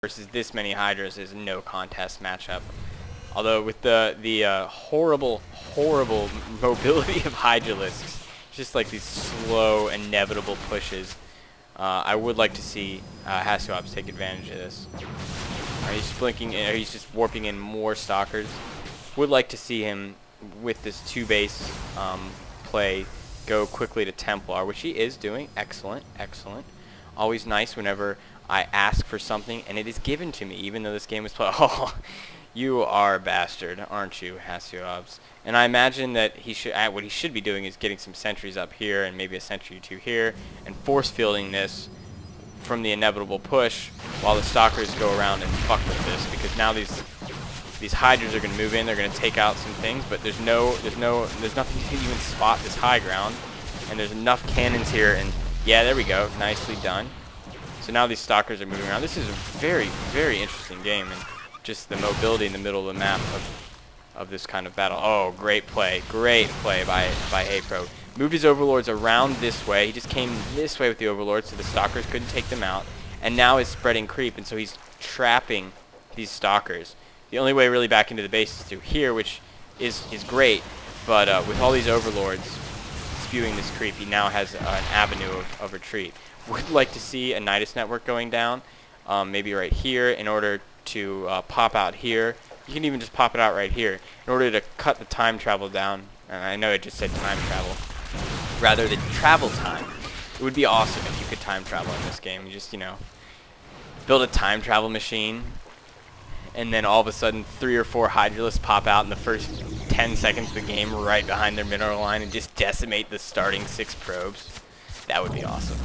versus this many Hydras is no contest matchup. Although with the horrible mobility of Hydralisks, just like these slow, inevitable pushes, I would like to see Hasu take advantage of this. He's blinking, he's just warping in more Stalkers. Would like to see him with this 2-base play go quickly to Templar, which he is doing. Excellent, excellent. Always nice whenever I ask for something and it is given to me, even though this game was played. Oh, you are a bastard, aren't you, Hasu? And I imagine that he should. What he should be doing is getting some sentries up here and maybe a sentry or two here, and force fielding this from the inevitable push while the Stalkers go around and fuck with this, because now these Hydras are going to move in. They're going to take out some things, but there's nothing to even spot this high ground, and there's enough cannons here. And yeah, there we go, nicely done. So now these Stalkers are moving around. This is a very interesting game, and just the mobility in the middle of the map of this kind of battle. Oh, great play by Haypro. Moved his Overlords around this way. He just came this way with the Overlords, so the Stalkers couldn't take them out, and now is spreading creep, and so he's trapping these Stalkers. The only way really back into the base is through here, which is great, but with all these Overlords spewing this creep, he now has an avenue of retreat. Would like to see a Nidus network going down, maybe right here, in order to pop out here. You can even just pop it out right here in order to cut the time travel down. And I know I just said time travel, rather than travel time. It would be awesome if you could time travel in this game. You just, you know, build a time travel machine, and then all of a sudden 3 or 4 Hydralisks pop out in the first 10 seconds of the game right behind their mineral line and just decimate the starting 6 probes. That would be awesome.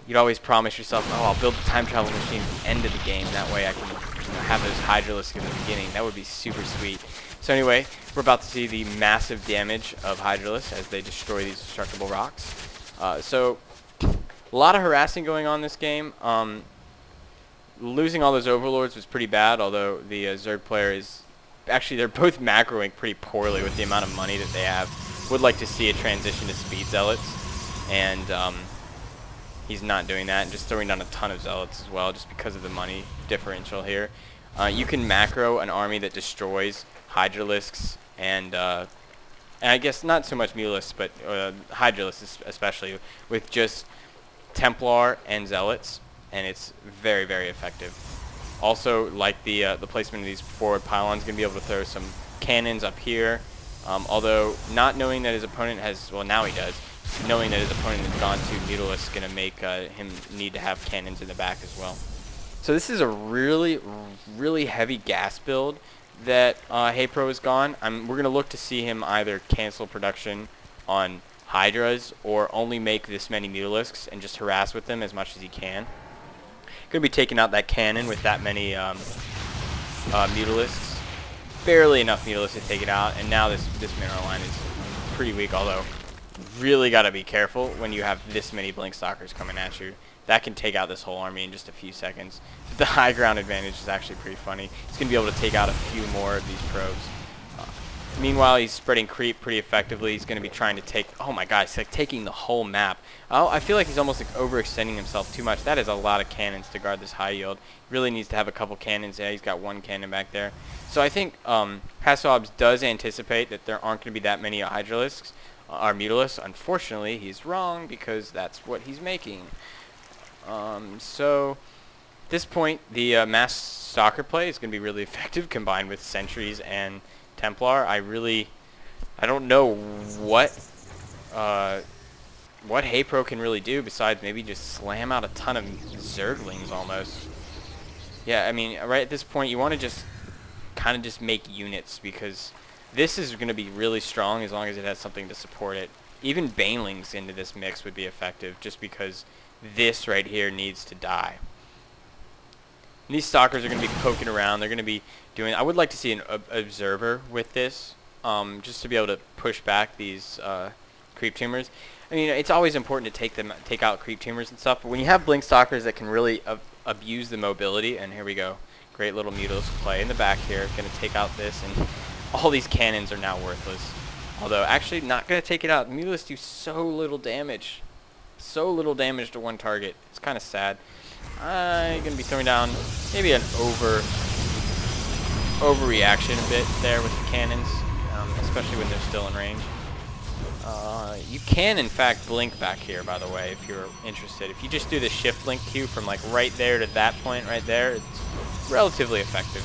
You'd always promise yourself, oh, I'll build the time travel machine at the end of the game. That way I can, you know, have those Hydralisks in the beginning. That would be super sweet. So anyway, we're about to see the massive damage of Hydralisks as they destroy these destructible rocks. So a lot of harassing going on this game. Losing all those Overlords was pretty bad, although the Zerg player is... Actually, they're both macroing pretty poorly with the amount of money that they have. Would like to see a transition to Speed Zealots, and he's not doing that, and just throwing down a ton of Zealots as well, just because of the money differential here. You can macro an army that destroys Hydralisks, and I guess not so much Mulisks, but Hydralisks especially, with just Templar and Zealots, and it's very effective. Also, like the placement of these forward pylons, going to be able to throw some cannons up here, although not knowing that his opponent has, well, now he does, knowing that his opponent has gone to Mutalisk is going to make him need to have cannons in the back as well. So this is a really heavy gas build that Haypro has gone. We're going to look to see him either cancel production on Hydras or only make this many Mutalisks and just harass with them as much as he can. Going to be taking out that cannon with that many Mutalisks. Barely enough Mutalisks to take it out, and now this mineral line is pretty weak, although really got to be careful when you have this many Blink Stalkers coming at you. That can take out this whole army in just a few seconds. But the high ground advantage is actually pretty funny. He's going to be able to take out a few more of these probes. Meanwhile, he's spreading creep pretty effectively. He's going to be trying to take... Oh my god, he's like taking the whole map. Oh, I feel like he's almost like overextending himself too much. That is a lot of cannons to guard this high yield. He really needs to have a couple cannons. Yeah, he's got one cannon back there. So I think Hasu does anticipate that there aren't going to be that many Hydralisks or Mutalisks. Unfortunately, he's wrong because that's what he's making. So at this point, the mass Stalker play is going to be really effective combined with sentries and Templar. I don't know what Haypro can really do besides maybe just slam out a ton of Zerglings almost. Yeah, I mean, right at this point, you want to just kind of just make units, because this is going to be really strong as long as it has something to support it. Even Banelings into this mix would be effective, just because this right here needs to die. And these Stalkers are going to be poking around. They're going to be doing... I would like to see an observer with this, just to be able to push back these creep tumors. I mean, it's always important to take out creep tumors and stuff, but when you have Blink Stalkers that can really abuse the mobility, and here we go, great little Mutalisk play in the back here, going to take out this, and all these cannons are now worthless. Although, actually, not going to take it out. Mutalisks do so little damage. So little damage to one target. It's kind of sad. I'm gonna be throwing down maybe an overreaction a bit there with the cannons, especially when they're still in range. You can, in fact, blink back here, by the way, if you're interested. If you just do the shift blink queue from like right there to that point right there, it's relatively effective.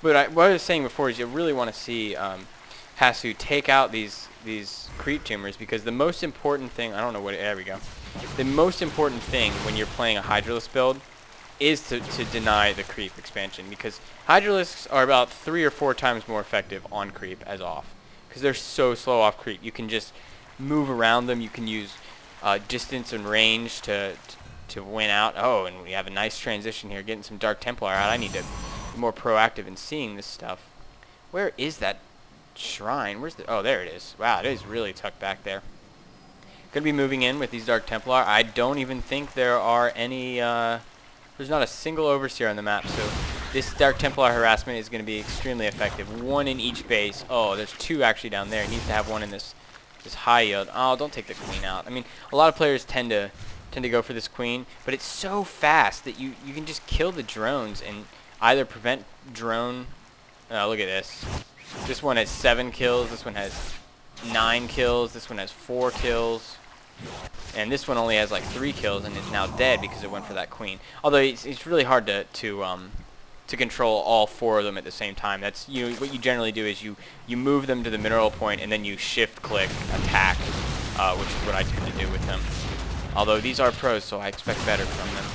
But what I was saying before is you really want to see Hasu take out these creep tumors, because the most important thing, I don't know what, there we go. The most important thing when you're playing a Hydralisk build is to deny the creep expansion, because Hydralisks are about 3 or 4 times more effective on creep as off, because they're so slow off creep. You can just move around them. You can use distance and range to win out. Oh, and we have a nice transition here, getting some Dark Templar out. I need to be more proactive in seeing this stuff. Where is that shrine? Where's the... Oh, there it is. Wow, it is really tucked back there. Gonna be moving in with these Dark Templar. I don't even think there are any... there's not a single Overseer on the map, so this Dark Templar harassment is going to be extremely effective. 1 in each base. Oh, there's 2 actually down there. He needs to have 1 in this high yield. Oh, don't take the queen out. I mean, a lot of players tend to go for this queen, but it's so fast that you can just kill the drones and either prevent drone... look at this. This one has 7 kills. This one has 9 kills. This one has 4 kills. And this one only has like 3 kills and is now dead because it went for that queen. Although it's really hard to control all 4 of them at the same time. That's what you generally do is you move them to the mineral point and then you shift click attack, which is what I tend to do with them. Although these are pros, so I expect better from them.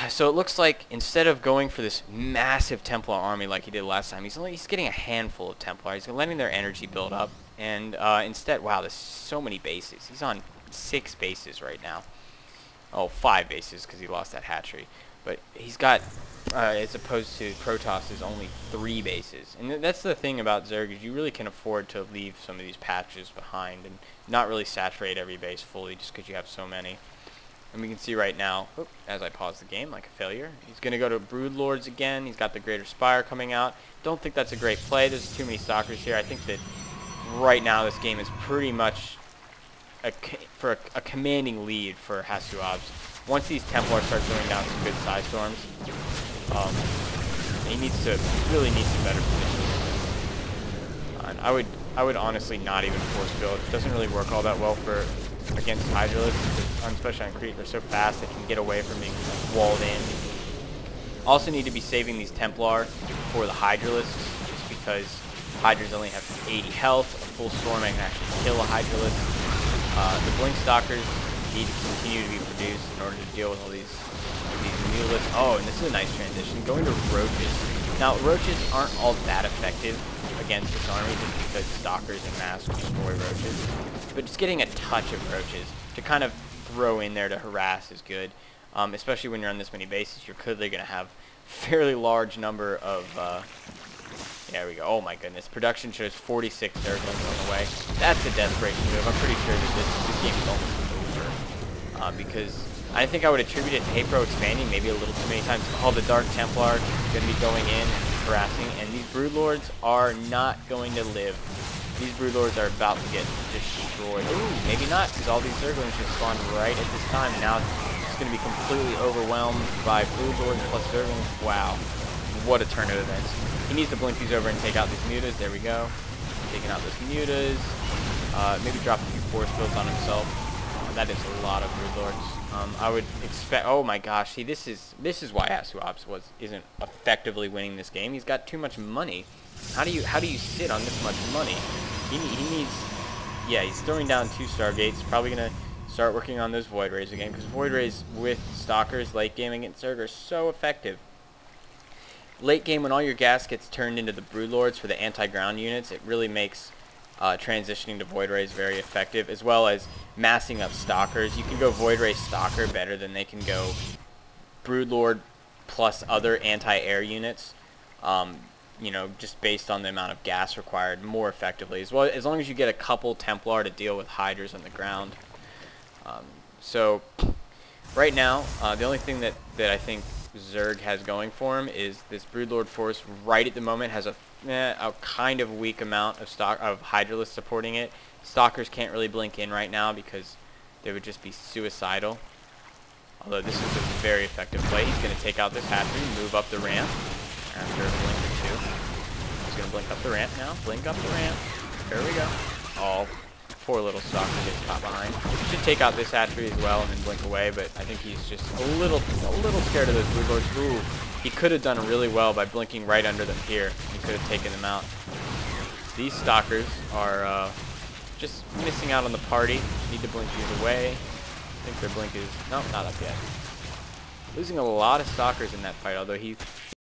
So it looks like instead of going for this massive Templar army like he did last time, he's getting a handful of Templar. He's letting their energy build up, and instead, wow, there's so many bases. He's on 6 bases right now. Oh, 5 bases because he lost that hatchery. But he's got, as opposed to Protoss, only 3 bases. And that's the thing about Zerg, is you really can afford to leave some of these patches behind and not really saturate every base fully just because you have so many. And we can see right now, as I pause the game like a failure, he's going to go to Broodlords again. He's got the Greater Spire coming out. Don't think that's a great play. There's too many Stalkers here. I think that right now this game is pretty much for a commanding lead for Hasu Obs. Once these Templars start throwing down some good side storms, he really needs to better position. I would honestly not even force build. It doesn't really work all that well against Hydralisks, especially on creep. They're so fast they can get away from being walled in. Also need to be saving these Templar for the Hydralisks, just because Hydras only have 80 health. A full storm I can actually kill a Hydralisk. The Blink Stalkers need to continue to be produced in order to deal with all these Mutalisks. Oh, and this is a nice transition. Going to Roaches. Now, Roaches aren't all that effective against this army just because Stalkers and Masks destroy Roaches. But just getting a touch of Roaches to kind of throw in there to harass is good. Especially when you're on this many bases, you're clearly going to have a fairly large number of... there we go. Oh my goodness. Production shows 46 Zerglings on the way. That's a desperation move. I'm pretty sure that this game is almost over. Because I think I would attribute it to Haypro expanding maybe a little too many times. All the Dark Templar going to be going in and harassing. And these Broodlords are not going to live. These Broodlords are about to get destroyed. Ooh, maybe not, because all these Zerglings just spawned right at this time. And now it's going to be completely overwhelmed by Broodlords plus Zerglings. Wow. What a turn of events. He needs to blink these over and take out these mutas. There we go. Taking out those mutas. Maybe drop a few force fields on himself. That is a lot of Broodlords. I would expect... Oh my gosh. See, this is why Hasu Obs isn't effectively winning this game. He's got too much money. How do you sit on this much money? He needs... Yeah, he's throwing down 2 Stargates. Probably gonna start working on those Void Rays again, because Void Rays with Stalkers late game against Zerg are so effective. Late game, when all your gas gets turned into the Broodlords for the anti-ground units, it really makes transitioning to Void Rays very effective, as well as massing up Stalkers. You can go Void Ray Stalker better than they can go Broodlord plus other anti-air units. You know, just based on the amount of gas required more effectively, as well as long as you get a couple Templar to deal with Hydras on the ground. So right now, the only thing that I think Zerg has going for him is this Broodlord force right at the moment has a kind of weak amount of Hydralisks supporting it. Stalkers can't really blink in right now because they would just be suicidal. Although this is a very effective play. He's going to take out this hatchery, move up the ramp after a blink or two. He's going to blink up the ramp now. Blink up the ramp. There we go. Oh, poor little stalker gets caught behind. Should take out this hatchery as well and then blink away, but I think he's just a little scared of those blue lords. Ooh, he could have done really well by blinking right under them here. He could have taken them out. These stalkers are just missing out on the party. Need to blink these away. I think their blink is... No, not up yet. Losing a lot of stalkers in that fight, although he